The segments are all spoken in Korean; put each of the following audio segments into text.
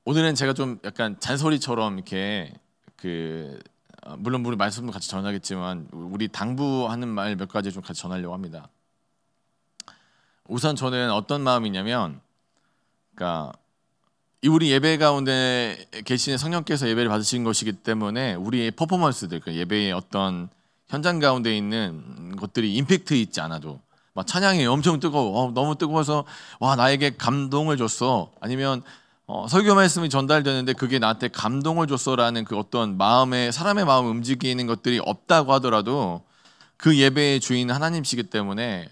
오늘은 제가 좀 약간 잔소리처럼 이렇게 물론 우리 말씀도 같이 전하겠지만 우리 당부하는 말 몇 가지 좀 같이 전하려고 합니다. 우선 저는 어떤 마음이냐면, 그러니까 우리 예배 가운데 계신 성령께서 예배를 받으신 것이기 때문에 우리의 퍼포먼스들, 그러니까 예배의 어떤 현장 가운데 있는 것들이 임팩트 있지 않아도 막 찬양이 엄청 뜨거워, 너무 뜨거워서 와 나에게 감동을 줬어, 아니면 설교 말씀이 전달되는데 그게 나한테 감동을 줬어라는 그 어떤 마음에 사람의 마음 움직이는 것들이 없다고 하더라도 그 예배의 주인은 하나님이시기 때문에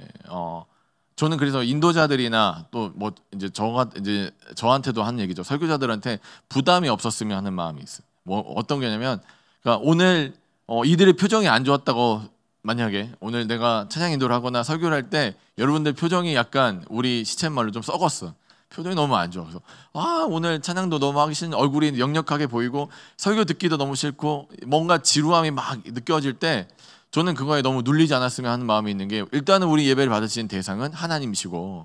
저는 그래서 인도자들이나 또 뭐 이제 저한테도 하는 얘기죠. 설교자들한테 부담이 없었으면 하는 마음이 있어요. 뭐 어떤 게냐면, 그러니까 오늘 이들의 표정이 안 좋았다고, 만약에 오늘 내가 찬양 인도를 하거나 설교를 할 때 여러분들 표정이 약간 우리 시쳇말로 좀 썩었어. 표정이 너무 안 좋아. 그래서 오늘 찬양도 너무 하기 싫은, 얼굴이 역력하게 보이고 설교 듣기도 너무 싫고 뭔가 지루함이 막 느껴질 때 저는 그거에 너무 눌리지 않았으면 하는 마음이 있는 게, 일단은 우리 예배를 받으신 대상은 하나님이시고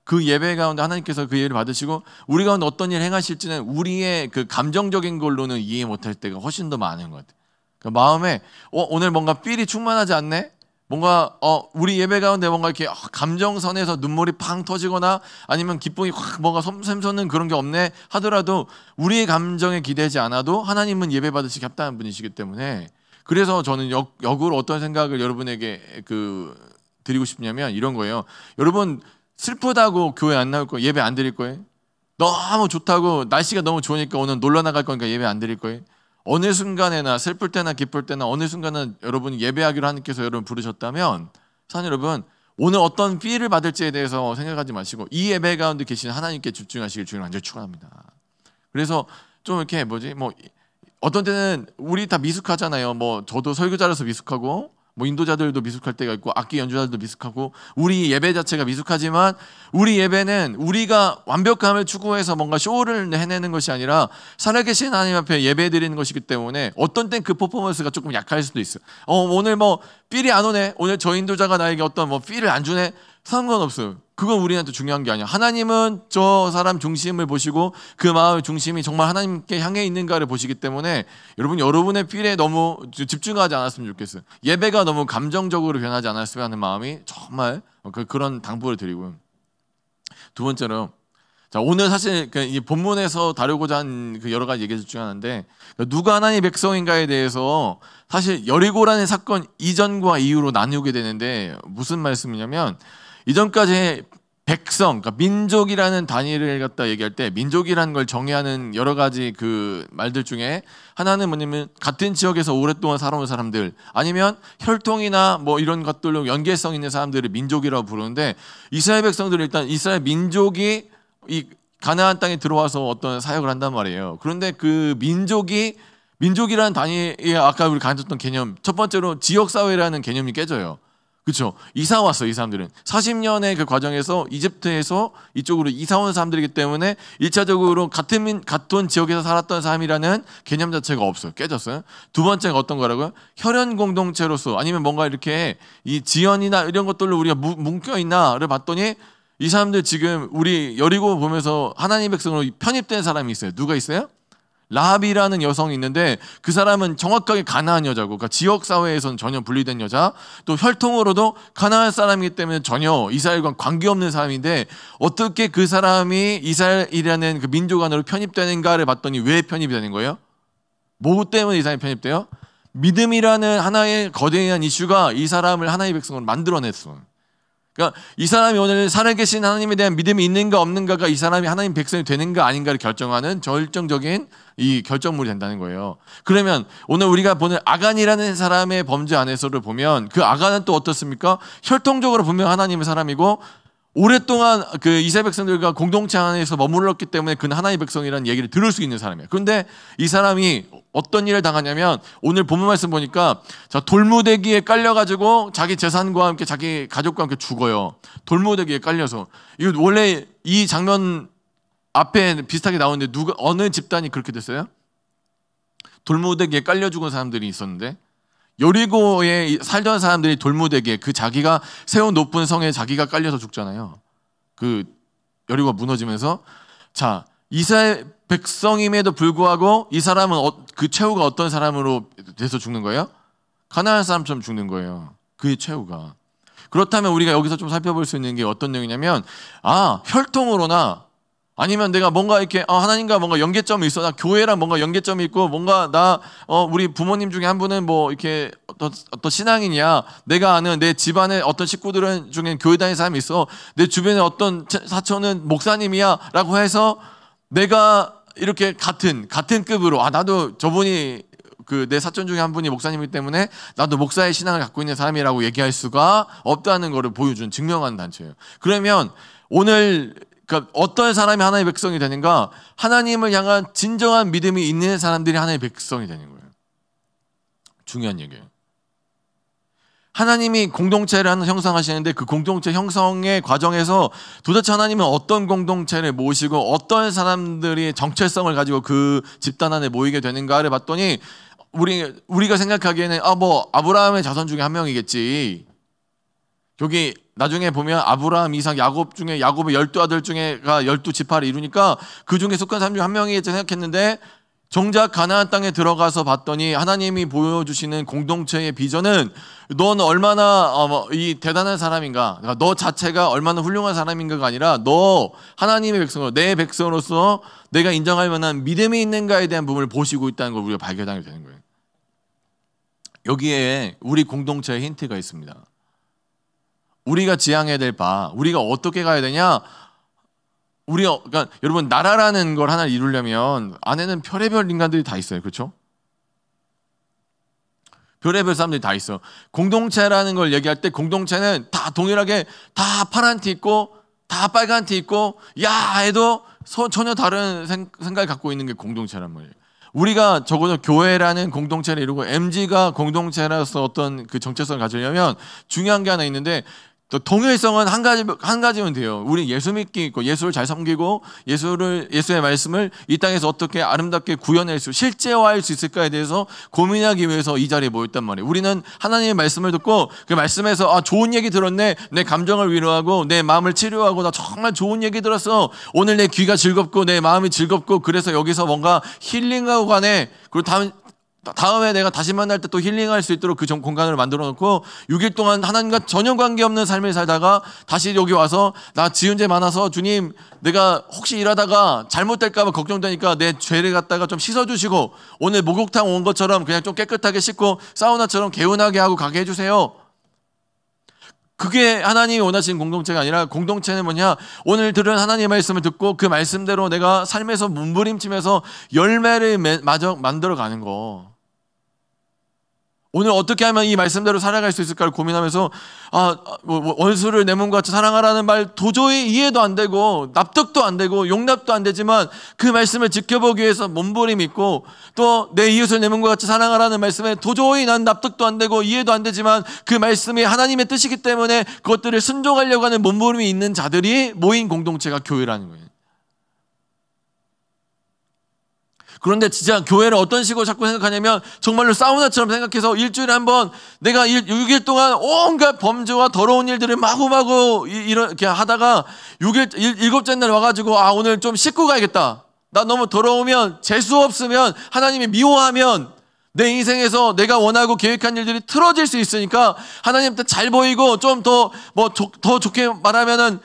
그 예배 가운데 하나님께서 그 예배를 받으시고 우리 가운데 어떤 일을 행하실지는 우리의 그 감정적인 걸로는 이해 못할 때가 훨씬 더 많은 것 같아요. 그 마음에 오늘 뭔가 필이 충만하지 않네? 뭔가 우리 예배 가운데 뭔가 이렇게 감정선에서 눈물이 팡 터지거나 아니면 기쁨이 확 뭔가 샘솟는 그런 게 없네 하더라도 우리의 감정에 기대지 않아도 하나님은 예배 받으시기 합당한 분이시기 때문에, 그래서 저는 역으로 어떤 생각을 여러분에게 드리고 싶냐면 이런 거예요. 여러분 슬프다고 교회 안 나올 거예요? 예배 안 드릴 거예요? 너무 좋다고 날씨가 너무 좋으니까 오늘 놀러 나갈 거니까 예배 안 드릴 거예요? 어느 순간에나 슬플 때나 기쁠 때나 어느 순간은 여러분이 예배하기로 하나님께서 여러분 부르셨다면, 사는 여러분 오늘 어떤 피해를 받을지에 대해서 생각하지 마시고 이 예배 가운데 계신 하나님께 집중하시길 주님 완전히 축원합니다. 그래서 좀 이렇게 어떤 때는 우리 다 미숙하잖아요. 뭐 저도 설교자라서 미숙하고 뭐 인도자들도 미숙할 때가 있고 악기 연주자들도 미숙하고 우리 예배 자체가 미숙하지만, 우리 예배는 우리가 완벽함을 추구해서 뭔가 쇼를 해내는 것이 아니라 살아계신 하나님 앞에 예배 드리는 것이기 때문에 어떤 땐 그 퍼포먼스가 조금 약할 수도 있어요. 오늘 뭐 필이 안 오네, 오늘 저 인도자가 나에게 어떤 뭐 필을 안 주네, 상관없어요. 그건 우리한테 중요한 게 아니야. 하나님은 저 사람 중심을 보시고 그 마음의 중심이 정말 하나님께 향해 있는가를 보시기 때문에 여러분의 필에 너무 집중하지 않았으면 좋겠어요. 예배가 너무 감정적으로 변하지 않았으면 하는 마음이 정말 그런 당부를 드리고요. 두 번째로, 자, 오늘 사실 이 본문에서 다루고자 한 그 여러 가지 얘기들 중 하나인데, 누가 하나님의 백성인가에 대해서 사실 여리고라는 사건 이전과 이후로 나누게 되는데, 무슨 말씀이냐면 이전까지 백성, 그러니까 민족이라는 단위를 갖다 얘기할 때 민족이라는 걸 정의하는 여러 가지 그 말들 중에 하나는 뭐냐면 같은 지역에서 오랫동안 살아온 사람들, 아니면 혈통이나 뭐 이런 것들로 연계성 있는 사람들을 민족이라고 부르는데, 이스라엘 백성들은 일단 이스라엘 민족이 이 가나안 땅에 들어와서 어떤 사역을 한단 말이에요. 그런데 그 민족이라는 단위에 아까 우리 가졌던 개념, 첫 번째로 지역사회라는 개념이 깨져요. 그렇죠? 이사 왔어. 이 사람들은 40년의 그 과정에서 이집트에서 이쪽으로 이사 온 사람들이기 때문에 1차적으로 같은 지역에서 살았던 사람이라는 개념 자체가 없어요. 깨졌어요. 두 번째가 어떤 거라고요? 혈연 공동체로서, 아니면 뭔가 이렇게 이 지연이나 이런 것들로 우리가 묶여 있나를 봤더니 이 사람들 지금 우리 여리고 보면서 하나님 백성으로 편입된 사람이 있어요. 누가 있어요? 라합이라는 여성이 있는데 그 사람은 정확하게 가나안 여자고, 그러니까 지역 사회에서는 전혀 분리된 여자, 또 혈통으로도 가나안 사람이기 때문에 전혀 이스라엘과 관계없는 사람인데, 어떻게 그 사람이 이스라엘이라는 그 민족 안으로 편입되는가를 봤더니 왜 편입이 되는 거예요? 뭐 때문에 이 사람이 편입돼요? 믿음이라는 하나의 거대한 이슈가 이 사람을 하나의 백성으로 만들어냈어. 그러니까 이 사람이 오늘 살아계신 하나님에 대한 믿음이 있는가 없는가가 이 사람이 하나님 백성이 되는가 아닌가를 결정하는 결정적인 이 결정물이 된다는 거예요. 그러면 오늘 우리가 보는 아간이라는 사람의 범죄 안에서를 보면 그 아간은 또 어떻습니까? 혈통적으로 분명 하나님의 사람이고 오랫동안 그 이스라엘 백성들과 공동체 안에서 머물렀기 때문에 그는 하나님의 백성이라는 얘기를 들을 수 있는 사람이에요. 그런데 이 사람이 어떤 일을 당하냐면 오늘 본문 말씀 보니까 돌무대기에 깔려가지고 자기 재산과 함께 자기 가족과 함께 죽어요. 돌무대기에 깔려서. 이거 원래 이 장면 앞에 비슷하게 나오는데 어느 집단이 그렇게 됐어요? 돌무대기에 깔려 죽은 사람들이 있었는데 여리고에 살던 사람들이 돌무대기에 그 자기가 세운 높은 성에 자기가 깔려서 죽잖아요. 그 여리고가 무너지면서 자 이스라엘 백성임에도 불구하고 이 사람은 그 최후가 어떤 사람으로 돼서 죽는 거예요? 가나안 사람처럼 죽는 거예요. 그의 최후가. 그렇다면 우리가 여기서 좀 살펴볼 수 있는 게 어떤 내용이냐면 혈통으로나 아니면 내가 뭔가 이렇게 하나님과 뭔가 연계점이 있어. 나 교회랑 뭔가 연계점이 있고 뭔가 우리 부모님 중에 한 분은 뭐 이렇게 어떤 신앙이냐. 내가 아는 내 집안의 어떤 식구들은 중에 교회 다니는 사람이 있어. 내 주변에 어떤 사촌은 목사님이야 라고 해서 내가 이렇게 같은 급으로 나도 저분이 내 사촌 중에 한 분이 목사님이기 때문에 나도 목사의 신앙을 갖고 있는 사람이라고 얘기할 수가 없다는 것을 보여준 증명하는 단체예요. 그러면 오늘 그러니까 어떤 사람이 하나님의 백성이 되는가? 하나님을 향한 진정한 믿음이 있는 사람들이 하나님의 백성이 되는 거예요. 중요한 얘기예요. 하나님이 공동체를 형성하시는데 그 공동체 형성의 과정에서 도대체 하나님은 어떤 공동체를 모시고 어떤 사람들이 정체성을 가지고 그 집단 안에 모이게 되는가를 봤더니 우리가 생각하기에는 아브라함의 자손 중에 한 명이겠지. 여기 나중에 보면 아브라함, 이삭, 야곱 중에 야곱의 12아들 중에가 12지파를 이루니까 그 중에 속한 사람 중 한 명이겠지 생각했는데 정작 가나안 땅에 들어가서 봤더니 하나님이 보여주시는 공동체의 비전은 넌 얼마나 이 대단한 사람인가, 그러니까 너 자체가 얼마나 훌륭한 사람인가가 아니라 너 하나님의 백성으로 내 백성으로서 내가 인정할 만한 믿음이 있는가에 대한 부분을 보시고 있다는 걸 우리가 발견하게 되는 거예요. 여기에 우리 공동체의 힌트가 있습니다. 우리가 지향해야 될 바, 우리가 어떻게 가야 되냐? 그러니까 여러분 나라라는 걸 하나 이루려면 안에는 별의별 인간들이 다 있어요, 그렇죠? 별의별 사람들이 다 있어. 공동체라는 걸 얘기할 때 공동체는 다 동일하게 다 파란 티 입고 다 빨간 티 입고 해도 전혀 다른 생각을 갖고 있는 게 공동체란 말이에요. 우리가 적어도 교회라는 공동체를 이루고 MG가 공동체라서 어떤 그 정체성을 가지려면 중요한 게 하나 있는데 또 동일성은 한 가지면 돼요. 우리 예수 믿기 있고 예수를 잘 섬기고 예수의 말씀을 이 땅에서 어떻게 아름답게 구현할 실제화할 수 있을까에 대해서 고민하기 위해서 이 자리에 모였단 말이에요. 우리는 하나님의 말씀을 듣고 그 말씀에서 좋은 얘기 들었네. 내 감정을 위로하고 내 마음을 치료하고 나 정말 좋은 얘기 들었어. 오늘 내 귀가 즐겁고 내 마음이 즐겁고 그래서 여기서 뭔가 힐링하고 가네. 그리고 다음에 내가 다시 만날 때 또 힐링할 수 있도록 그 공간을 만들어 놓고 6일 동안 하나님과 전혀 관계없는 삶을 살다가 다시 여기 와서 나 지은 죄 많아서 주님 내가 혹시 일하다가 잘못될까 봐 걱정되니까 내 죄를 갖다가 좀 씻어주시고 오늘 목욕탕 온 것처럼 그냥 좀 깨끗하게 씻고 사우나처럼 개운하게 하고 가게 해주세요. 그게 하나님이 원하시는 공동체가 아니라 공동체는 뭐냐? 오늘 들은 하나님의 말씀을 듣고 그 말씀대로 내가 삶에서 몸부림치면서 열매를 마저 만들어가는 거. 오늘 어떻게 하면 이 말씀대로 살아갈 수 있을까를 고민하면서 원수를 내 몸과 같이 사랑하라는 말 도저히 이해도 안 되고 납득도 안 되고 용납도 안 되지만 그 말씀을 지켜보기 위해서 몸부림 있고 또 내 이웃을 내 몸과 같이 사랑하라는 말씀에 도저히 난 납득도 안 되고 이해도 안 되지만 그 말씀이 하나님의 뜻이기 때문에 그것들을 순종하려고 하는 몸부림이 있는 자들이 모인 공동체가 교회라는 거예요. 그런데 진짜 교회를 어떤 식으로 자꾸 생각하냐면 정말로 사우나처럼 생각해서 일주일에 한 번 내가 6일 동안 온갖 범죄와 더러운 일들을 마구마구 이렇게 하다가 7째 날 와가지고 오늘 좀 씻고 가야겠다. 나 너무 더러우면 재수 없으면 하나님이 미워하면 내 인생에서 내가 원하고 계획한 일들이 틀어질 수 있으니까 하나님한테 잘 보이고 좀 더 더 좋게 말하면은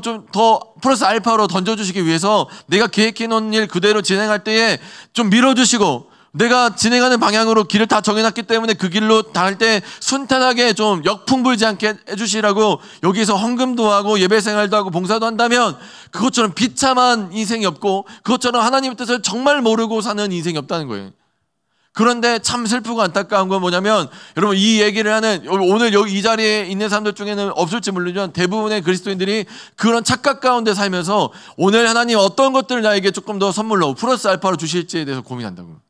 좀 더 플러스 알파로 던져주시기 위해서 내가 계획해 놓은 일 그대로 진행할 때에 좀 밀어주시고 내가 진행하는 방향으로 길을 다 정해놨기 때문에 그 길로 닿을 때 순탄하게 좀 역풍불지 않게 해주시라고 여기서 헌금도 하고 예배 생활도 하고 봉사도 한다면 그것처럼 비참한 인생이 없고 그것처럼 하나님의 뜻을 정말 모르고 사는 인생이 없다는 거예요. 그런데 참 슬프고 안타까운 건 뭐냐면 여러분 이 얘기를 하는 오늘 여기 이 자리에 있는 사람들 중에는 없을지 모르지만 대부분의 그리스도인들이 그런 착각 가운데 살면서 오늘 하나님 어떤 것들을 나에게 조금 더 선물로 플러스 알파로 주실지에 대해서 고민한다고.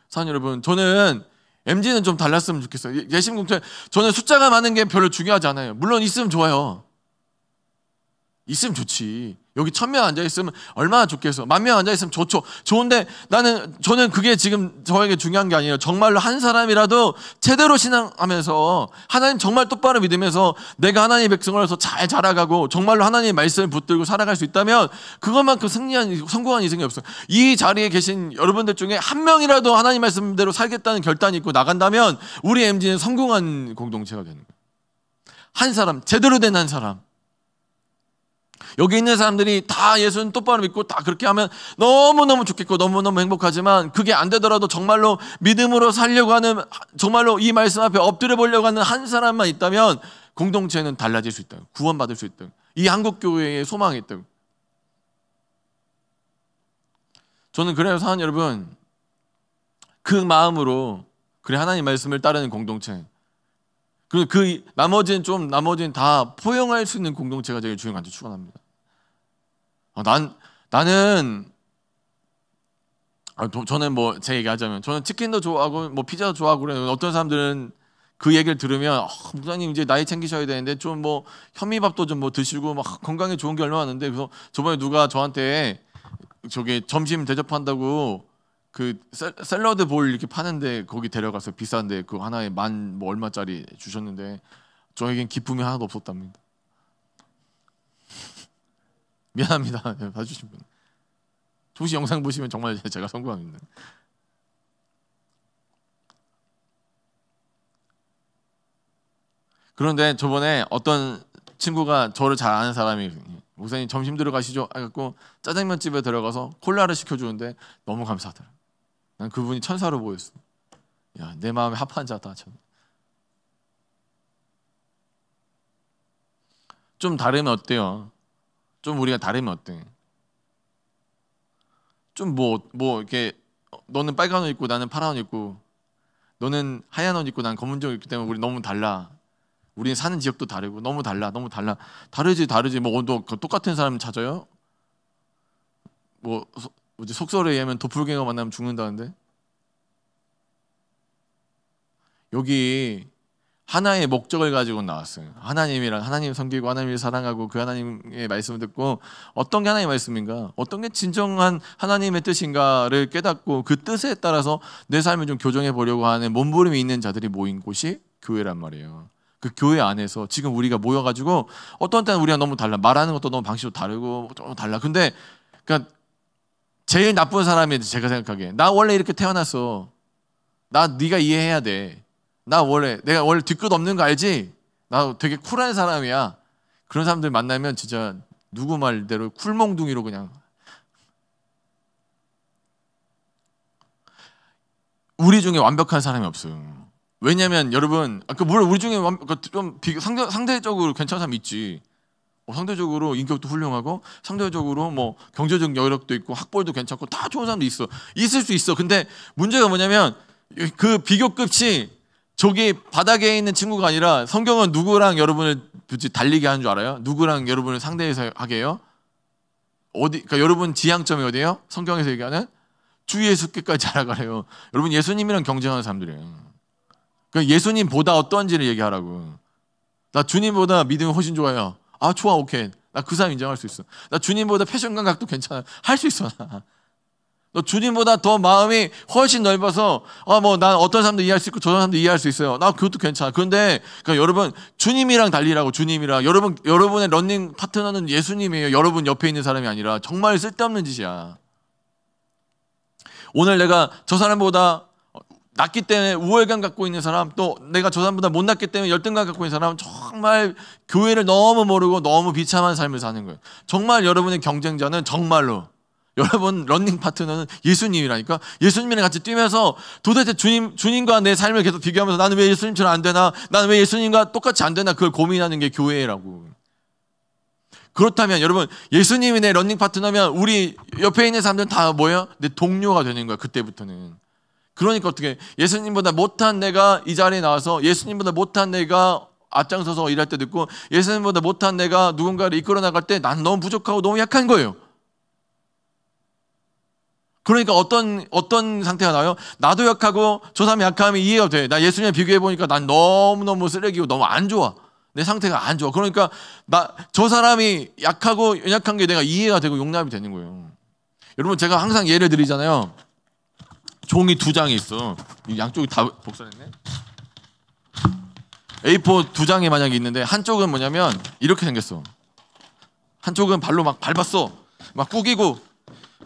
사랑 여러분, 저는 MG는 좀 달랐으면 좋겠어요. 예심공통 저는 숫자가 많은 게 별로 중요하지 않아요. 물론 있으면 좋아요. 있으면 좋지. 여기 1000명 앉아있으면 얼마나 좋겠어. 10,000명 앉아있으면 좋죠. 좋은데 저는 그게 지금 저에게 중요한 게 아니에요. 정말로 한 사람이라도 제대로 신앙하면서 하나님 정말 똑바로 믿으면서 내가 하나님의 백성으로서 잘 자라가고 정말로 하나님의 말씀을 붙들고 살아갈 수 있다면 그것만큼 성공한 인생이 없어요. 이 자리에 계신 여러분들 중에 한 명이라도 하나님 말씀대로 살겠다는 결단이 있고 나간다면 우리 MG는 성공한 공동체가 되는 거예요. 한 사람, 제대로 된 한 사람. 여기 있는 사람들이 다 예수는 똑바로 믿고 다 그렇게 하면 너무너무 좋겠고 너무너무 행복하지만 그게 안 되더라도 정말로 믿음으로 살려고 하는, 정말로 이 말씀 앞에 엎드려 보려고 하는 한 사람만 있다면 공동체는 달라질 수 있다. 구원받을 수 있다. 이 한국교회의 소망이 있다. 저는 그래요, 사랑 여러분, 그 마음으로 그래 하나님 말씀을 따르는 공동체, 그 나머지는 다 포용할 수 있는 공동체가 제일 중요한지 축원합니다. 저는 뭐 제 얘기하자면 저는 치킨도 좋아하고 뭐 피자도 좋아하고 그래요. 어떤 사람들은 그 얘기를 들으면 목사님 이제 나이 챙기셔야 되는데 좀 뭐 현미밥도 좀 뭐 드시고 막 건강에 좋은 게 얼마나 많은데, 그래서 저번에 누가 저한테 저기 점심 대접한다고 그 샐러드 볼 이렇게 파는데 거기 데려가서 비싼데 그 하나에 뭐 얼마짜리 주셨는데 저에겐 기쁨이 하나도 없었답니다. 미안합니다. 봐주신 분. 혹시 영상 보시면 정말 제가 성공합니다. 그런데 저번에 어떤 친구가 저를 잘 아는 사람이 목사님 점심 들어가시죠? 해갖고 짜장면집에 들어가서 콜라를 시켜주는데 너무 감사하더라고요. 난 그분이 천사로 보였어. 야, 내 마음에 합한 자다. 좀 다르면 어때요? 좀 우리가 다르면 어때? 좀 뭐 이렇게 너는 빨간 옷 입고 나는 파란 옷 입고 너는 하얀 옷 입고 난 검은 옷 입기 때문에 우리 너무 달라. 우리는 사는 지역도 다르고 너무 달라. 다르지. 뭐 똑같은 사람 찾아요? 뭐 속설에 의하면 도플갱어 만나면 죽는다는데, 여기 하나의 목적을 가지고 나왔어요. 하나님 섬기고 하나님을 사랑하고 그 하나님의 말씀을 듣고 어떤 게 하나님의 말씀인가, 어떤 게 진정한 하나님의 뜻인가를 깨닫고 그 뜻에 따라서 내 삶을 좀 교정해 보려고 하는 몸부림이 있는 자들이 모인 곳이 교회란 말이에요. 그 교회 안에서 지금 우리가 모여가지고 어떤 때는 우리가 너무 달라, 말하는 것도 너무 방식도 다르고 너무 달라. 근데 그러니까 제일 나쁜 사람이 제가 생각하기에 나 원래 이렇게 태어났어. 네가 이해해야 돼. 내가 원래 뒤끝 없는 거 알지? 나 되게 쿨한 사람이야. 그런 사람들 만나면 진짜 누구 말대로 쿨몽둥이로 그냥. 우리 중에 완벽한 사람이 없어요. 왜냐면 여러분, 물론 우리 중에 좀 상대적으로 괜찮은 사람이 있지. 상대적으로 인격도 훌륭하고 상대적으로 뭐 경제적 여력도 있고 학벌도 괜찮고 다 좋은 사람도 있을 수 있어. 근데 문제가 뭐냐면 그 비교급이 저기 바닥에 있는 친구가 아니라, 성경은 누구랑 여러분을 달리게 하는 줄 알아요? 누구랑 여러분을 상대해서 하게 해요? 그러니까 여러분 지향점이 어디예요? 성경에서 얘기하는 주 예수께까지 자라가래요. 여러분 예수님이랑 경쟁하는 사람들이에요. 그러니까 예수님보다 어떤지를 얘기하라고. 나 주님보다 믿음이 훨씬 좋아요. 좋아, 오케이. 나 그 사람 인정할 수 있어. 나 주님보다 패션 감각도 괜찮아. 할 수 있어. 너 주님보다 더 마음이 훨씬 넓어서 난 어떤 사람도 이해할 수 있고 저런 사람도 이해할 수 있어요. 나 그것도 괜찮아. 그런데 그러니까 여러분 주님이랑 달리라고. 주님이랑 여러분의 런닝 파트너는 예수님이에요. 여러분 옆에 있는 사람이 아니라. 정말 쓸데없는 짓이야. 오늘 내가 저 사람보다 낫기 때문에 우월감 갖고 있는 사람, 또 내가 저 사람보다 못 낫기 때문에 열등감 갖고 있는 사람은 정말 교회를 너무 모르고 너무 비참한 삶을 사는 거예요. 정말 여러분의 경쟁자는 정말로 여러분 러닝 파트너는 예수님이라니까. 예수님이랑 같이 뛰면서 도대체 주님과 내 삶을 계속 비교하면서 나는 왜 예수님처럼 안 되나, 나는 왜 예수님과 똑같이 안 되나, 그걸 고민하는 게 교회라고. 그렇다면 여러분, 예수님이 내 러닝 파트너면 우리 옆에 있는 사람들은 다 뭐예요? 내 동료가 되는 거야, 그때부터는. 그러니까 어떻게, 예수님보다 못한 내가 이 자리에 나와서, 예수님보다 못한 내가 앞장서서 일할 때도 있고, 예수님보다 못한 내가 누군가를 이끌어 나갈 때 난 너무 부족하고 너무 약한 거예요. 그러니까 어떤 상태가 나요? 나도 약하고 저 사람이 약하면 이해가 돼. 나 예수님에 비교해보니까 난 너무너무 쓰레기고 너무 안 좋아. 내 상태가 안 좋아. 그러니까 저 사람이 약하고 연약한 게 내가 이해가 되고 용납이 되는 거예요. 여러분, 제가 항상 예를 드리잖아요. 종이 2장이 있어. 양쪽이 다 복사됐네. A4 2장이 만약에 있는데 한쪽은 뭐냐면 이렇게 생겼어. 한쪽은 발로 막 밟았어. 막 꾸기고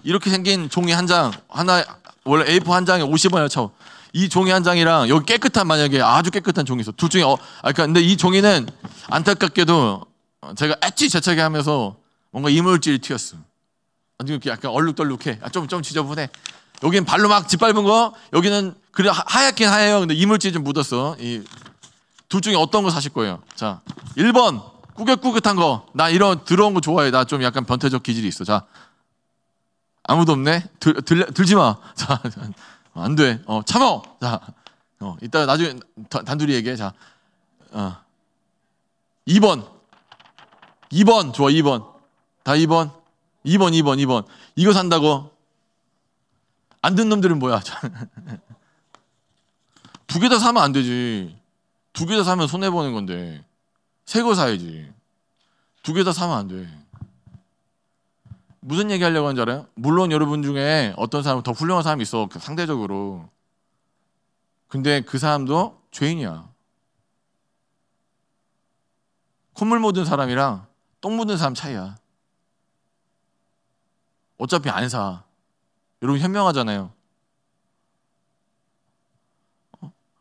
이렇게 생긴 종이 한 장, 하나, 원래 A4 한 장에 50원이라 쳐. 이 종이 한 장이랑 여기 깨끗한, 만약에 아주 깨끗한 종이 있어. 둘 중에 그러니까 근데 이 종이는 안타깝게도 제가 엣지 재차게 하면서 뭔가 이물질이 튀었어. 이렇게 약간 얼룩덜룩해. 좀 지저분해. 여기는 발로 막 짓밟은 거, 여기는 그래 하얗긴 하얘요. 근데 이물질이 좀 묻었어. 이 둘 중에 어떤 거 사실 거예요? 자, 1번 꾸깃꾸깃한 거. 나 이런 더러운 거 좋아해. 나 좀 약간 변태적 기질이 있어. 자, 아무도 없네. 들지 마. 자, 안 돼. 참어. 자, 이따가 나중에 단둘이 얘기해. 자, 2번 좋아. 2번 다 2번. 이거 산다고. 안 듣는 놈들은 뭐야? 두 개 다 사면 안 되지. 두 개 다 사면 손해 보는 건데 새 거 사야지. 두 개 다 사면 안 돼. 무슨 얘기 하려고 하는지 알아요? 물론 여러분 중에 어떤 사람은 더 훌륭한 사람이 있어, 상대적으로. 근데 그 사람도 죄인이야. 콧물 묻은 사람이랑 똥 묻은 사람 차이야. 어차피 안 사. 여러분 현명하잖아요.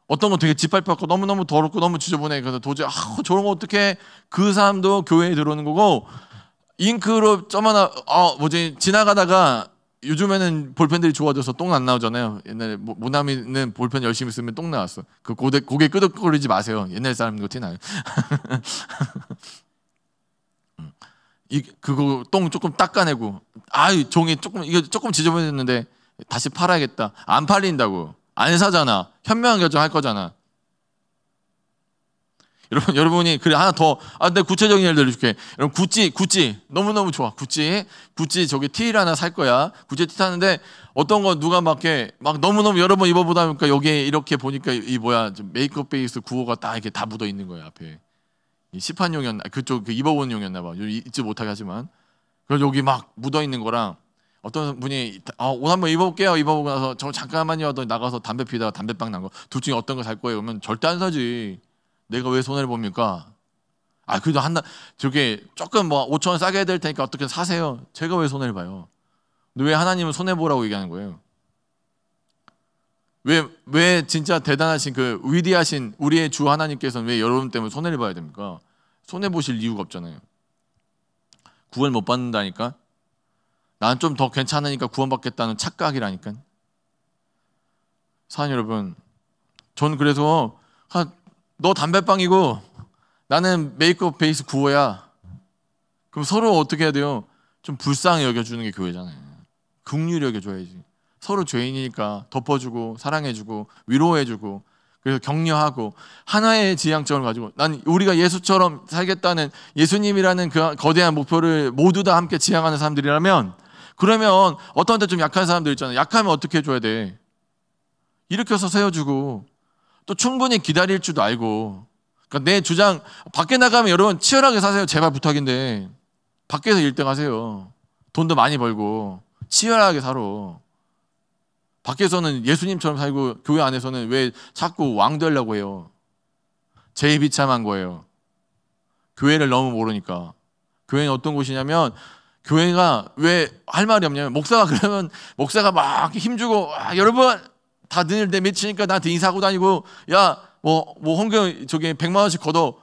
어떤 거 되게 짓밟혔고 너무너무 더럽고 너무 지저분해. 그래서 도저히 저런 거 어떡해. 그 사람도 교회에 들어오는 거고, 잉크로 점 하나 지나가다가, 요즘에는 볼펜들이 좋아져서 똥 안 나오잖아요. 옛날에 모나미는 볼펜 열심히 쓰면 똥 나왔어. 그 고개 끄덕거리지 마세요. 옛날 사람 거 티나요. 그거 똥 조금 닦아내고, 종이 조금 지저분했는데 다시 팔아야겠다. 안 팔린다고. 안 사잖아. 현명한 결정할 거잖아. 여러분이 그래 하나 더, 내가 구체적인 예를 들어줄게. 여러분, 구찌 너무너무 좋아. 구찌 저기 티를 하나 살 거야. 구찌 티 사는데 어떤 거 누가 막 너무너무 여러 번 입어보다 보니까 여기에 이렇게 보니까 메이크업 베이스 구호가 딱 이렇게 다 묻어 있는 거야, 앞에. 시판용이었나, 그쪽 입어본 용이었나 봐. 잊지 못하게 하지만. 그래서 여기 막 묻어 있는 거랑, 어떤 분이 옷 한번 입어볼게요. 입어보고 나서 저 잠깐만요 하더니 나가서 담배 피다가 담배빵 난 거. 둘 중에 어떤 거 살 거예요? 그러면 절대 안 사지. 내가 왜 손해를 봅니까? 그래도 저게 조금 5,000원 싸게 해야 될 테니까 어떻게 사세요. 제가 왜 손해를 봐요? 근데 왜 하나님은 손해보라고 얘기하는 거예요? 왜 진짜 대단하신 그 위대하신 우리의 주 하나님께서는 왜 여러분 때문에 손해를 봐야 됩니까? 손해보실 이유가 없잖아요. 구원 못 받는다니까? 난 좀 더 괜찮으니까 구원받겠다는 착각이라니까. 사랑 여러분, 전 그래서 너 담배빵이고 나는 메이크업 베이스 구호야. 그럼 서로 어떻게 해야 돼요? 좀 불쌍히 여겨주는 게 교회잖아요. 긍휼히 여겨줘야지. 서로 죄인이니까 덮어주고 사랑해주고 위로해주고, 그래서 격려하고 하나의 지향점을 가지고, 난 우리가 예수처럼 살겠다는, 예수님이라는 그 거대한 목표를 모두 다 함께 지향하는 사람들이라면, 그러면 어떤 때 좀 약한 사람들 있잖아요. 약하면 어떻게 해줘야 돼? 일으켜서 세워주고, 또 충분히 기다릴 줄도 알고. 그러니까 내 주장, 밖에 나가면 여러분 치열하게 사세요. 제발 부탁인데. 밖에서 1등 하세요. 돈도 많이 벌고 치열하게 살아. 밖에서는 예수님처럼 살고 교회 안에서는 왜 자꾸 왕 되려고 해요? 제일 비참한 거예요. 교회를 너무 모르니까. 교회는 어떤 곳이냐면, 교회가 왜 할 말이 없냐면, 목사가 막 힘주고, 여러분 다들 내 미치니까 나한테 인사하고 다니고, 야, 홍경 저기 100만 원씩 걷어.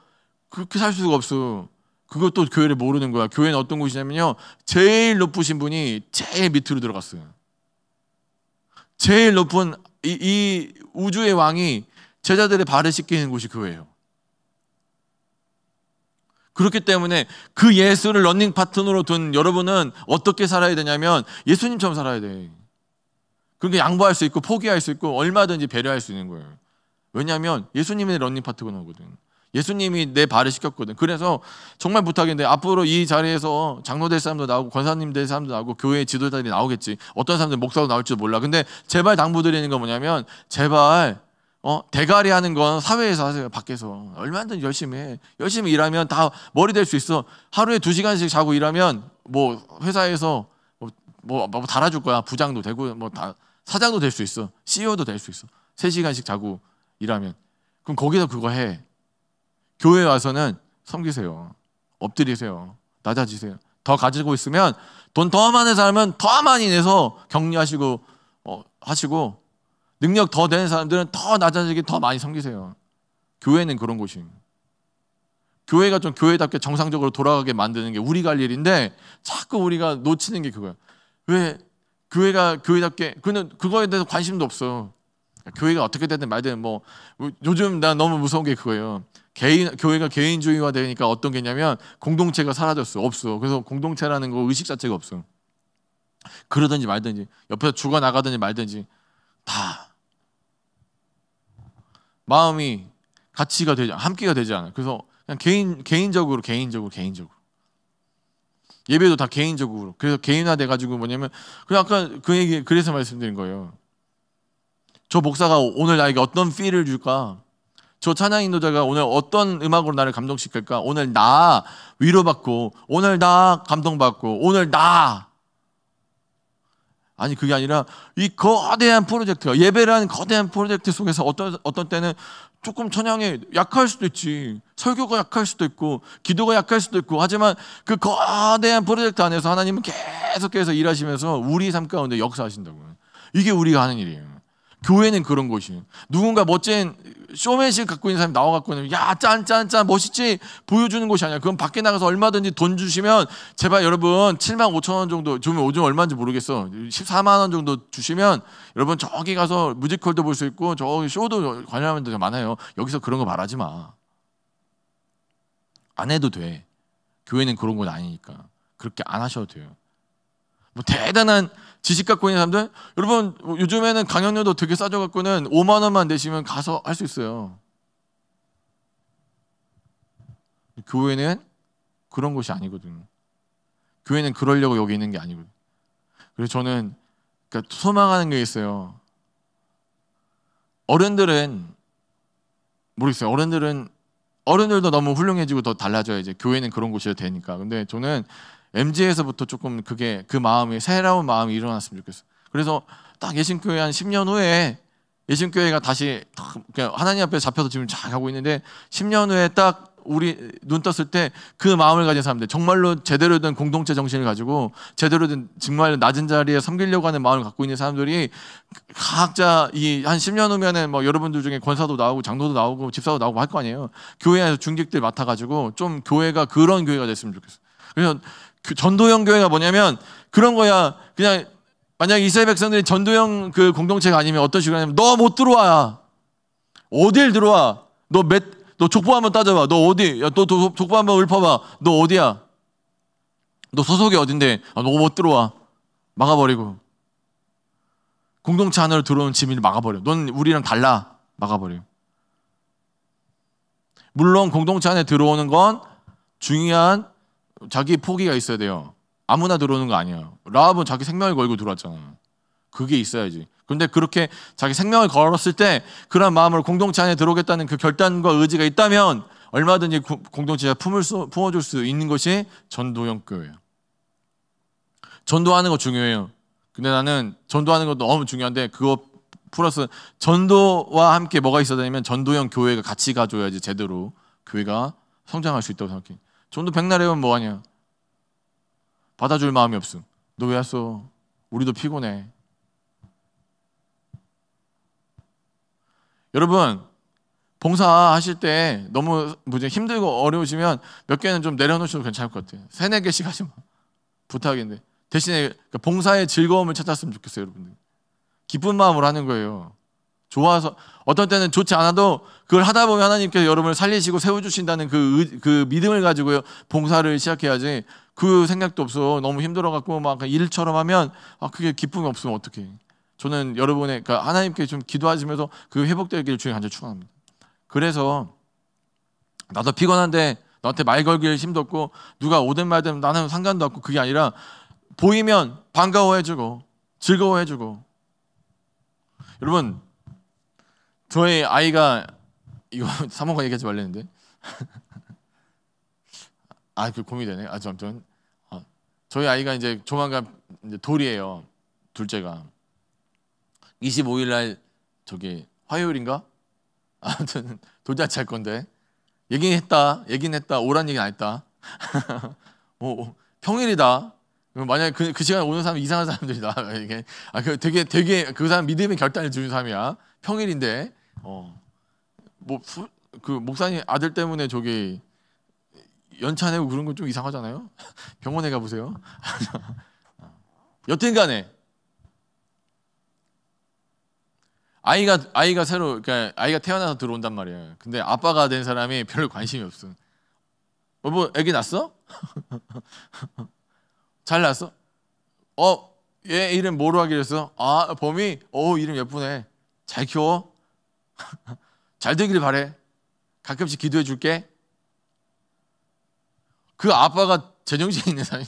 그렇게 살 수가 없어. 그것도 교회를 모르는 거야. 교회는 어떤 곳이냐면요, 제일 높으신 분이 제일 밑으로 들어갔어요. 제일 높은 이 우주의 왕이 제자들의 발을 씻기는 곳이 교회예요. 그렇기 때문에 그 예수를 러닝 파트너로 둔 여러분은 어떻게 살아야 되냐면 예수님처럼 살아야 돼. 그러니까 양보할 수 있고 포기할 수 있고 얼마든지 배려할 수 있는 거예요. 왜냐하면 예수님의 러닝 파트너거든. 예수님이 내 발을 씻겼거든. 그래서 정말 부탁인데 앞으로 이 자리에서 장로 될 사람도 나오고 권사님 될 사람도 나오고 교회 지도자들이 나오겠지. 어떤 사람들 목사도 나올지도 몰라. 근데 제발 당부드리는 건 뭐냐면 제발 대가리 하는 건 사회에서 하세요. 밖에서 얼마든지 열심히 해. 열심히 일하면 다 머리 될 수 있어. 하루에 2시간씩 자고 일하면 뭐 회사에서 뭐 달아줄 거야. 부장도 되고 뭐 다 사장도 될 수 있어. CEO도 될 수 있어. 3시간씩 자고 일하면. 그럼 거기서 그거 해. 교회 와서는 섬기세요. 엎드리세요. 낮아지세요. 더 가지고 있으면 돈 더 많은 사람은 더 많이 내서 격려하시고 하시고, 능력 더 되는 사람들은 더 낮아지게 더 많이 섬기세요. 교회는 그런 곳입니다. 교회가 좀 교회답게 정상적으로 돌아가게 만드는 게 우리가 할 일인데 자꾸 우리가 놓치는 게 그거야. 왜 교회가 교회답게, 그거에 대해서 관심도 없어. 교회가 어떻게 되든 말든 뭐 요즘 난 너무 무서운 게 그거예요. 교회가 개인주의화 되니까 어떤 게냐면 공동체가 사라졌어. 없어. 그래서 공동체라는 거 의식 자체가 없어. 그러든지 말든지 옆에서 죽어나가든지 말든지 다 마음이 같이가 되지, 함께가 되지 않아요. 그래서 그냥 개인적으로 예배도 다 개인적으로. 그래서 개인화 돼가지고 뭐냐면 아까 그 얘기 그래서 말씀드린 거예요. 저 목사가 오늘 나에게 어떤 필을 줄까? 저 찬양 인도자가 오늘 어떤 음악으로 나를 감동시킬까? 오늘 나 위로받고, 오늘 나 감동받고, 오늘 나. 아니 그게 아니라 이 거대한 프로젝트가, 예배라는 거대한 프로젝트 속에서 어떤 때는 조금 찬양에 약할 수도 있지. 설교가 약할 수도 있고 기도가 약할 수도 있고, 하지만 그 거대한 프로젝트 안에서 하나님은 계속해서 일하시면서 우리 삶 가운데 역사하신다고요. 이게 우리가 하는 일이에요. 교회는 그런 곳이에요. 누군가 멋진 쇼맨십 갖고 있는 사람이 나와갖고는 야 짠 멋있지 보여주는 곳이 아니야. 그건 밖에 나가서 얼마든지 돈 주시면, 제발 여러분 7만 5천 원 정도, 요즘 얼마인지 모르겠어. 14만 원 정도 주시면 여러분 저기 가서 뮤지컬도 볼 수 있고 저기 쇼도 관람하는 데가 많아요. 여기서 그런 거 말하지 마. 안 해도 돼. 교회는 그런 건 아니니까 그렇게 안 하셔도 돼요. 뭐 대단한 지식 갖고 있는 사람들, 여러분 요즘에는 강연료도 되게 싸져 갖고는 5만 원만 내시면 가서 할 수 있어요. 교회는 그런 곳이 아니거든요. 교회는 그러려고 여기 있는 게 아니거든요. 그래서 저는 소망하는 게 있어요. 어른들은 모르겠어요. 어른들도 너무 훌륭해지고 더 달라져야지 교회는 그런 곳이 되니까. 근데 저는 MG에서부터 조금 그 마음이, 새로운 마음이 일어났으면 좋겠어요. 그래서 딱 예신교회 한 10년 후에 예신교회가 다시 하나님 앞에 잡혀서 지금 잘 가고 있는데, 10년 후에 딱 우리 눈 떴을 때 그 마음을 가진 사람들, 정말로 제대로 된 공동체 정신을 가지고 제대로 된 정말 낮은 자리에 섬기려고 하는 마음을 갖고 있는 사람들이 각자 한 10년 후면은 뭐 여러분들 중에 권사도 나오고 장로도 나오고 집사도 나오고 할 거 아니에요. 교회 안에서 중직들 맡아가지고 좀 교회가 그런 교회가 됐으면 좋겠어요. 그래서 전도형 교회가 뭐냐면 그런 거야. 그냥 만약 이스라엘 백성들이 전도형 그 공동체가 아니면 어떤 식으로 하냐면, 너 못 들어와. 어딜 들어와? 너 족보 한번 따져봐. 너 어디? 야, 너 족보 한번 읊어봐. 너 어디야? 너 소속이 어딘데? 너 못 들어와. 막아버리고. 공동체 안으로 들어오는 지민을 막아버려. 넌 우리랑 달라. 막아버려. 물론 공동체 안에 들어오는 건 중요한 자기 포기가 있어야 돼요. 아무나 들어오는 거 아니에요. 라합은 자기 생명을 걸고 들어왔잖아요. 그게 있어야지. 그런데 그렇게 자기 생명을 걸었을 때 그런 마음으로 공동체 안에 들어오겠다는 그 결단과 의지가 있다면 얼마든지 공동체가 품어줄 수 있는 것이 전도형 교회예요. 전도하는 거 중요해요. 근데 나는 전도하는 것도 너무 중요한데, 그거 플러스 전도와 함께 뭐가 있어야 되냐면 전도형 교회가 같이 가줘야지 제대로 교회가 성장할 수 있다고 생각해. 전도 백날 해보면 뭐하냐? 받아줄 마음이 없음. 너 왜 왔어? 우리도 피곤해. 여러분, 봉사하실 때 너무 힘들고 어려우시면 몇 개는 좀 내려놓으셔도 괜찮을 것 같아요. 3, 4개씩 하지 마. 부탁인데. 대신에 봉사의 즐거움을 찾았으면 좋겠어요, 여러분들. 기쁜 마음으로 하는 거예요. 좋아서, 어떤 때는 좋지 않아도 그걸 하다 보면 하나님께서 여러분을 살리시고 세워주신다는 그 믿음을 가지고 봉사를 시작해야지, 그 생각도 없어. 너무 힘들어갖고 막 일처럼 하면, 그게 기쁨이 없으면 어떡해. 저는 여러분의, 그러니까 하나님께 좀 기도하시면서 그 회복되기를 주님 간절히 축원합니다. 그래서 나도 피곤한데 너한테 말 걸기를 힘도 없고 누가 오든 말든 나는 상관도 없고, 그게 아니라 보이면 반가워해주고 즐거워해주고. 여러분, 저희 아이가, 이거 사모가 얘기하지 말랬는데 그 고민되네. 아무튼 저희 아이가 이제 조만간 이제 돌이에요. 둘째가 25일 날 저기 화요일인가? 아무튼 돌잔치 할 건데 얘기는 했다. 오란 얘기는 안 했다. 평일이다. 만약에 그 시간에 오는 사람 이상한 사람들이다. 이게 되게 그 사람 믿음의 결단을 주는 사람이야. 평일인데 그 목사님 아들 때문에 저기 연차 내고 그런 건 좀 이상하잖아요. 병원에 가보세요. 여튼간에 아이가 새로, 그러니까 아이가 태어나서 들어온단 말이에요. 근데 아빠가 된 사람이 별로 관심이 없어. 뭐 애기 낳았어? 잘 낳았어? 얘 이름 뭐로 하기로 했어? 범이? 이름 예쁘네. 잘 키워. 잘 되길 바래. 가끔씩 기도해 줄게. 그 아빠가 제정신이 있는 사람이.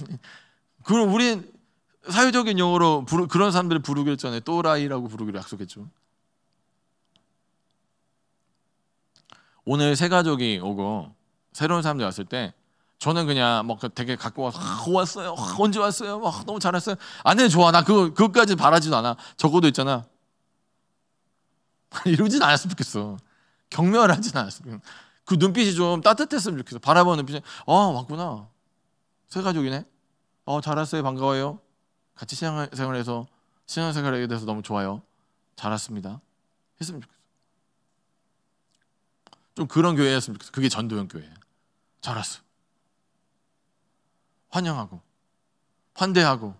그럼 우린 사회적인 용어로 그런 사람들을 부르기로 했잖아요. 또라이라고 부르기로 약속했죠. 오늘 새 가족이 오고 새로운 사람들이 왔을 때 저는 그냥 막 되게 갖고 와서 왔어요. 언제 왔어요? 너무 잘했어요. 아내 좋아. 나 그것까지 바라지도 않아. 적어도 있잖아. 이러진 않았으면 좋겠어. 경멸하진 않았으면. 그 눈빛이 좀 따뜻했으면 좋겠어. 바라보는 눈빛이 왔구나. 새 가족이네. 잘 왔어요. 반가워요. 같이 신앙생활해서 신앙생활에 대해서 너무 좋아요. 잘 왔습니다. 했으면 좋겠어. 좀 그런 교회였으면 좋겠어. 그게 전도연 교회예요. 잘 왔어. 환영하고 환대하고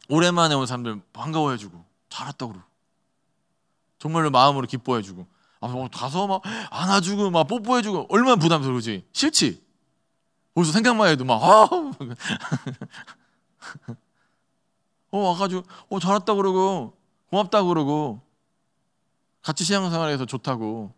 오랜만에 온 사람들 반가워해주고 잘 왔다고 그러고 정말로 마음으로 기뻐해주고 가서 막 안아주고 막 뽀뽀해주고 얼마나 부담스러우지. 싫지? 벌써 생각만 해도 막 와가지고 잘 왔다고 그러고 고맙다고 그러고 같이 신앙생활해서 좋다고.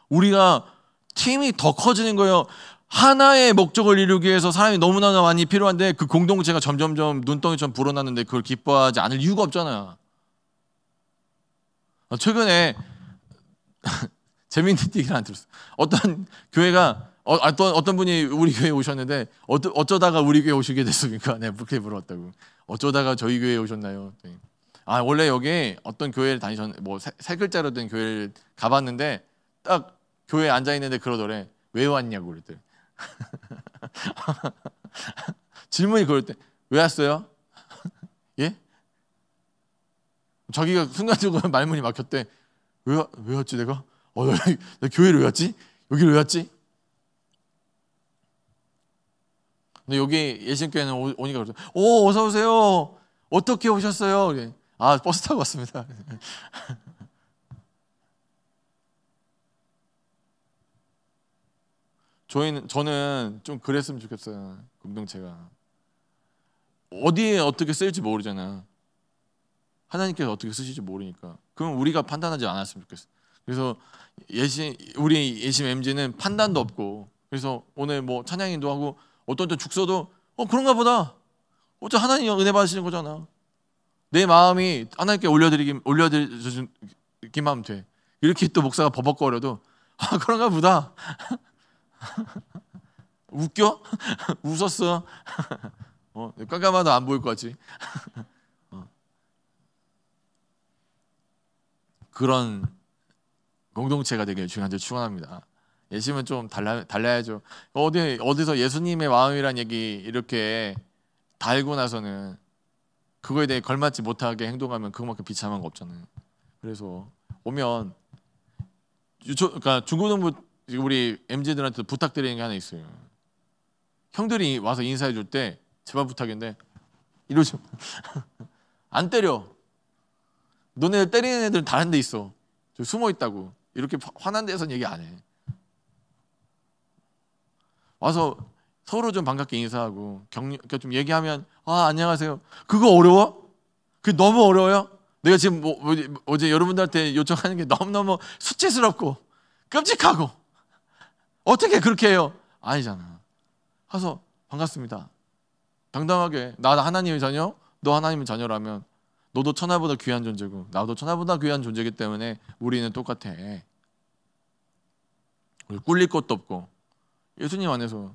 우리가 팀이 더 커지는 거예요. 하나의 목적을 이루기 위해서 사람이 너무나 많이 필요한데 그 공동체가 점점점 눈덩이처럼 불어났는데 그걸 기뻐하지 않을 이유가 없잖아요. 최근에 재미있는 얘기를 안 들었어요. 어떤 교회가 어떤 분이 우리 교회에 오셨는데 어쩌다가 우리 교회에 오시게 됐습니까? 내가 그렇게 물어봤다고. 어쩌다가 저희 교회에 오셨나요? 원래 여기 어떤 교회를 다니셨는데 세 글자로 된 교회를 가봤는데 딱 교회에 앉아 있는데 그러더래. 왜 왔냐고 그랬대. 질문이 그럴 때 왜 왔어요? 예? 자기가 순간적으로 말문이 막혔대. 왜 왔지 내가? 나 교회를 왜 왔지? 여기를 왜 왔지? 근데 여기 예신교회는 오니까 그러죠. 어서 오세요. 어떻게 오셨어요? 버스 타고 왔습니다. 저는 좀 그랬으면 좋겠어요. 공동체가 어디에 어떻게 쓸지 모르잖아. 하나님께서 어떻게 쓰실지 모르니까. 그럼 우리가 판단하지 않았으면 좋겠어. 그래서 우리 예심 MG는 판단도 없고, 그래서 오늘 찬양인도 하고 어떤 때 죽서도 그런가 보다. 어째 하나님 은혜 받으시는 거잖아. 내 마음이 하나님께 올려드리기만 하면 돼. 이렇게 또 목사가 버벅거려도 그런가 보다. 웃겨? 웃었어? 깜깜하도 안 보일 것 같지? 그런 공동체가 되길 주님한테 축원합니다. 예수님은 좀 달라야죠. 어디서 예수님의 마음이란 얘기 이렇게 달고 나서는 그거에 대해 걸맞지 못하게 행동하면 그것만큼 비참한 거 없잖아요. 그래서 오면 그러니까 중고등부 우리 MZ들한테 부탁드리는 게 하나 있어요. 형들이 와서 인사해 줄 때 제발 부탁인데 이러지 안 때려. 너네들 때리는 애들은 다른 데 있어. 저 숨어 있다고. 이렇게 화난 데서는 얘기 안 해. 와서 서로 좀 반갑게 인사하고 그러니까 좀 얘기하면 안녕하세요. 그거 어려워? 그게 너무 어려워요? 내가 지금 어제 여러분들한테 요청하는 게 너무너무 수치스럽고 끔찍하고 어떻게 그렇게 해요? 아니잖아. 가서 반갑습니다. 당당하게 나 하나님의 자녀, 너 하나님의 자녀라면 너도 천하보다 귀한 존재고 나도 천하보다 귀한 존재이기 때문에 우리는 똑같아. 우리 꿀릴 것도 없고 예수님 안에서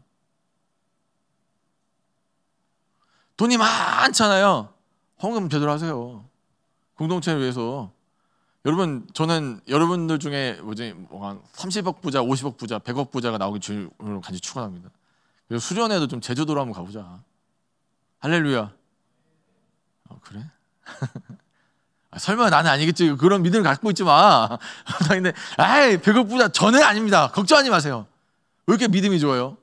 돈이 많잖아요. 헌금 제대로 하세요. 공동체를 위해서. 여러분 저는 여러분들 중에 한 30억 부자, 50억 부자, 100억 부자가 나오기 주님으로 간절히 축원합니다. 그래서 수련회도 좀 제주도로 한번 가보자. 할렐루야. 그래? 설마 나는 아니겠지. 그런 믿음을 갖고 있지 마. 근데 100억 부자 저는 아닙니다. 걱정하지 마세요. 왜 이렇게 믿음이 좋아요?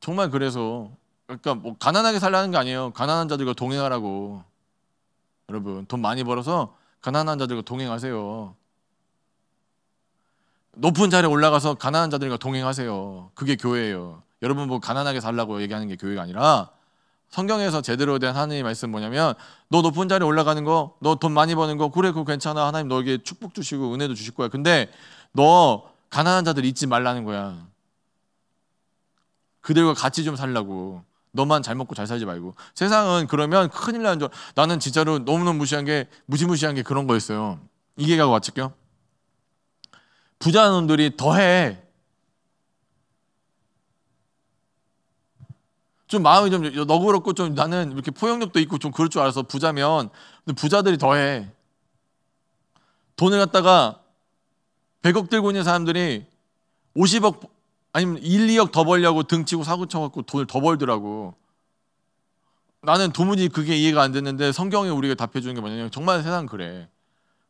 정말 그래서 그러니까 뭐 가난하게 살라는 게 아니에요. 가난한 자들과 동행하라고. 여러분 돈 많이 벌어서 가난한 자들과 동행하세요. 높은 자리에 올라가서 가난한 자들과 동행하세요. 그게 교회예요. 여러분 뭐 가난하게 살라고 얘기하는 게 교회가 아니라 성경에서 제대로 된 하나님의 말씀 뭐냐면 너 높은 자리에 올라가는 거, 너 돈 많이 버는 거 그래 그거 괜찮아. 하나님 너에게 축복 주시고 은혜도 주실 거야. 근데 너 가난한 자들 잊지 말라는 거야. 그들과 같이 좀 살라고. 너만 잘 먹고 잘 살지 말고. 세상은 그러면 큰일 나는 줄. 나는 진짜로 너무너무 무시무시한 게 그런 거였어요. 이해가 맞을게요. 부자놈들이 더해. 좀 마음이 좀 너그럽고 좀 나는 이렇게 포용력도 있고 좀 그럴 줄 알아서 부자면. 근데 부자들이 더해. 돈을 갖다가 100억 들고 있는 사람들이 50억 아니면 1, 2억 더 벌려고 등치고 사고 쳐갖고 돈을 더 벌더라고. 나는 도무지 그게 이해가 안 됐는데 성경에 우리가 답해주는 게 뭐냐면 정말 세상은 그래.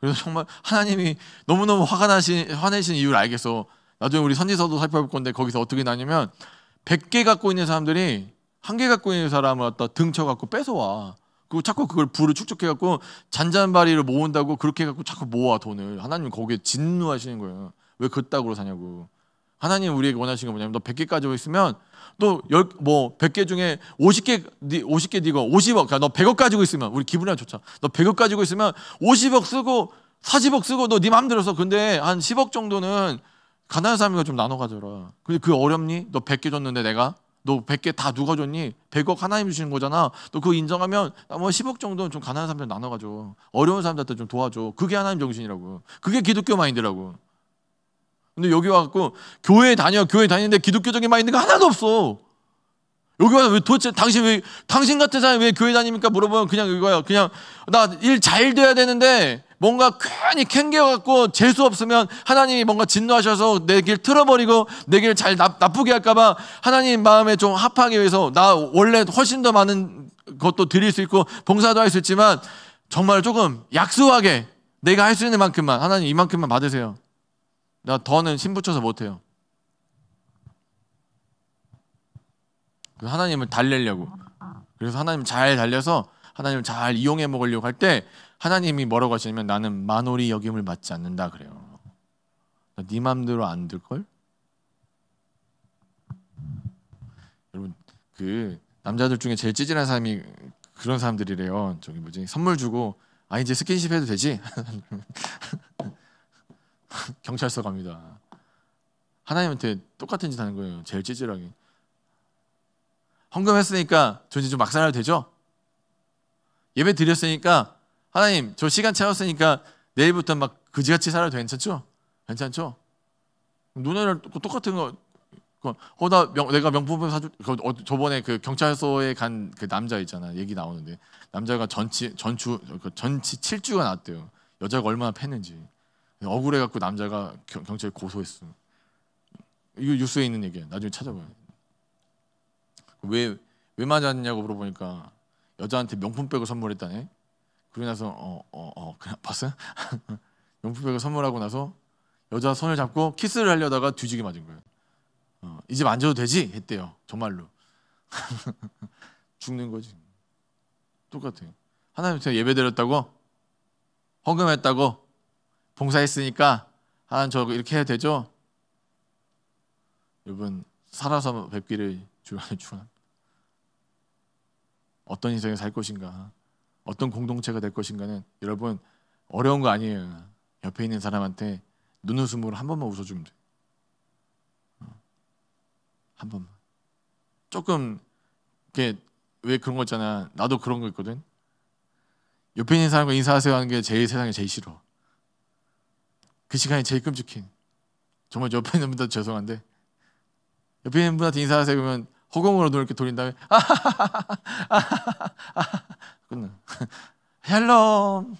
그래서 정말 하나님이 너무너무 화내신 이유를 알겠어. 나중에 우리 선지서도 살펴볼 건데 거기서 어떻게 나냐면 100개 갖고 있는 사람들이 1개 갖고 있는 사람을 갖다 등쳐갖고 뺏어와. 그리고 자꾸 그걸 부를 축적해갖고 잔잔바리를 모은다고 그렇게 해갖고 자꾸 모아 돈을. 하나님은 거기에 진노하시는 거예요. 왜 그따구로 사냐고. 하나님 우리에게 원하시는 게 뭐냐면 너 100개 가지고 있으면 또 100개 중에 50개 네가 50억 그러니까 너 100억 가지고 있으면 우리 기분이 좋죠. 너 100억 가지고 있으면 50억 쓰고 40억 쓰고 너 네 마음대로 써. 근데 한 10억 정도는 가난한 사람과 좀 나눠 가져라. 근데 그게 어렵니? 너 100개 줬는데 내가 너 100개 다 누가 줬니? 100억 하나님 주시는 거잖아. 너 그거 인정하면 뭐 10억 정도는 좀 가난한 사람들 나눠 가져. 어려운 사람들한테 좀 도와줘. 그게 하나님 정신이라고. 그게 기독교 마인드라고. 근데 여기 와갖고 교회 다니는데 기독교적인 마인드가 하나도 없어. 여기 와서 왜 도대체 당신 같은 사람이 왜 교회 다닙니까? 물어보면 그냥 이거야. 그냥 나 일 잘 돼야 되는데 뭔가 괜히 캥겨갖고 재수 없으면 하나님이 뭔가 진노하셔서 내 길 틀어버리고 내 길 잘 나쁘게 할까봐 하나님 마음에 좀 합하기 위해서 나 원래 훨씬 더 많은 것도 드릴 수 있고 봉사도 할 수 있지만 정말 조금 약소하게 내가 할 수 있는 만큼만 하나님 이만큼만 받으세요. 나 더는 힘 붙여서 못해요. 하나님을 달래려고. 그래서 하나님 잘 달려서 하나님을 잘 이용해 먹으려고 할 때 하나님이 뭐라고 하시냐면 나는 만홀히 여김을 받지 않는다 그래요. 네 맘대로 안 될걸? 여러분 그 남자들 중에 제일 찌질한 사람이 그런 사람들이래요. 저기 선물 주고 이제 스킨십 해도 되지? 경찰서 갑니다. 하나님한테 똑같은 짓 하는 거예요. 제일 찌질하게. 헌금했으니까 저 이제 좀 막 살아도 되죠? 예배 드렸으니까 하나님 저 시간 채웠으니까 내일부터 막 그지같이 살아도 괜찮죠? 괜찮죠? 누나를 똑같은 거 내가 명품을 사줄 저번에 그 경찰서에 간 그 남자 있잖아. 얘기 나오는데 남자가 전치 7주가 나왔대요. 여자가 얼마나 팼는지. 억울해갖고 남자가 경찰에 고소했어. 이거 뉴스에 있는 얘기야. 나중에 찾아봐요. 왜 맞았냐고 물어보니까 여자한테 명품백을 선물했다네. 그러고 나서 그냥 봤어요? 영품백을 선물하고 나서 여자 손을 잡고 키스를 하려다가 뒤지게 맞은 거예요. 이제 만져도 되지? 했대요. 정말로. 죽는 거지. 똑같아요. 하나님한테 예배 드렸다고, 헌금했다고, 봉사했으니까 하나님 저 이렇게 해야 되죠? 여러분, 살아서 뵙기를 축원합니다. 어떤 인생을 살 것인가, 어떤 공동체가 될 것인가는 여러분 어려운 거 아니에요. 옆에 있는 사람한테 눈웃음으로 한 번만 웃어주면 돼. 한 번만. 조금 이렇게, 왜 그런 거 있잖아. 나도 그런 거 있거든. 옆에 있는 사람과 인사하세요 하는 게 제일 세상에 제일 싫어. 그 시간이 제일 끔찍해. 정말 옆에 있는 분들 죄송한데, 옆에 있는 분한테 인사하세요 그러면 허공으로 눈을 이렇게 돌린 다음에 끝나. 헬로.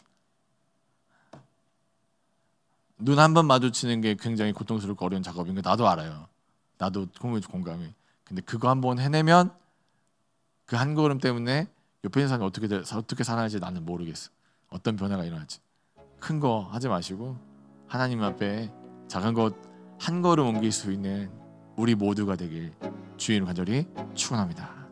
눈 한 번 마주치는 게 굉장히 고통스럽고 어려운 작업인 거 나도 알아요. 나도 공감해. 근데 그거 한 번 해내면 그 한 걸음 때문에 옆에 있는 사람이 어떻게 살아날지 나는 모르겠어. 어떤 변화가 일어날지. 큰 거 하지 마시고 하나님 앞에 작은 것 한 걸음 옮길 수 있는 우리 모두가 되길 주의로 간절히 축원합니다.